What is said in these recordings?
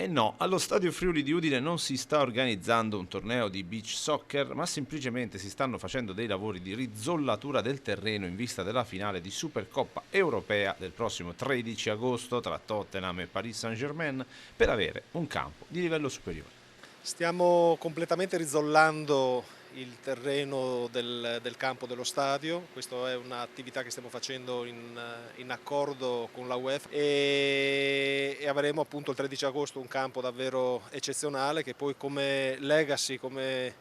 E no, allo Stadio Friuli di Udine non si sta organizzando un torneo di beach soccer, ma semplicemente si stanno facendo dei lavori di rizzollatura del terreno in vista della finale di Supercoppa europea del prossimo 13 agosto tra Tottenham e Paris Saint-Germain per avere un campo di livello superiore. Stiamo completamente rizollando il terreno del campo dello stadio, questa è un'attività che stiamo facendo in accordo con la UEFA e avremo appunto il 13 agosto un campo davvero eccezionale che poi come legacy, come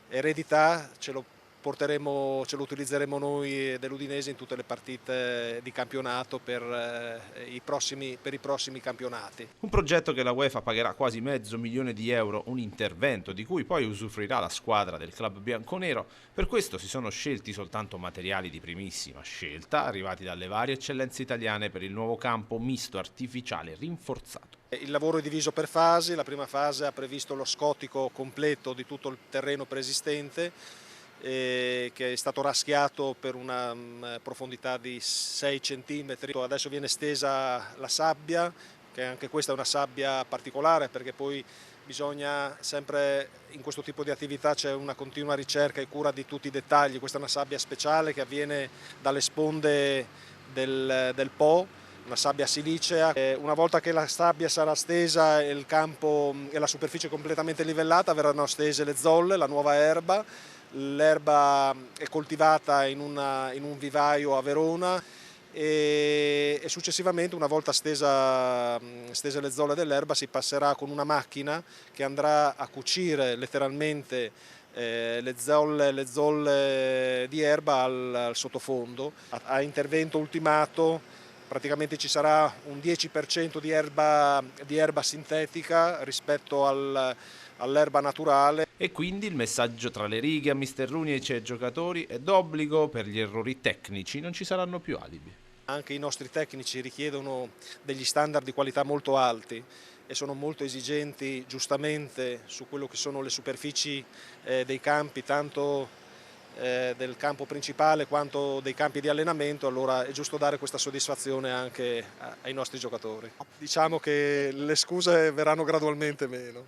eredità ce lo utilizzeremo noi dell'Udinese in tutte le partite di campionato per i prossimi campionati. Un progetto che la UEFA pagherà quasi €500.000, un intervento di cui poi usufruirà la squadra del club bianconero. Per questo si sono scelti soltanto materiali di primissima scelta, arrivati dalle varie eccellenze italiane per il nuovo campo misto artificiale rinforzato. Il lavoro è diviso per fasi, la prima fase ha previsto lo scotico completo di tutto il terreno preesistente che è stato raschiato per una profondità di 6 centimetri. Adesso viene stesa la sabbia, che anche questa è una sabbia particolare perché poi bisogna sempre, in questo tipo di attività c'è una continua ricerca e cura di tutti i dettagli. Questa è una sabbia speciale che avviene dalle sponde del Po, una sabbia silicea. Una volta che la sabbia sarà stesa e il campo e la superficie completamente livellata, verranno stese le zolle, la nuova erba. L'erba è coltivata in un vivaio a Verona e successivamente, una volta stese le zolle dell'erba, si passerà con una macchina che andrà a cucire letteralmente le zolle di erba al sottofondo. A intervento ultimato praticamente ci sarà un 10% di erba sintetica rispetto all'erba naturale. E quindi il messaggio tra le righe a Mister Rooney e ai suoi giocatori è d'obbligo: per gli errori tecnici non ci saranno più alibi. Anche i nostri tecnici richiedono degli standard di qualità molto alti e sono molto esigenti giustamente su quello che sono le superfici dei campi, tanto del campo principale quanto dei campi di allenamento. Allora è giusto dare questa soddisfazione anche ai nostri giocatori. Diciamo che le scuse verranno gradualmente meno.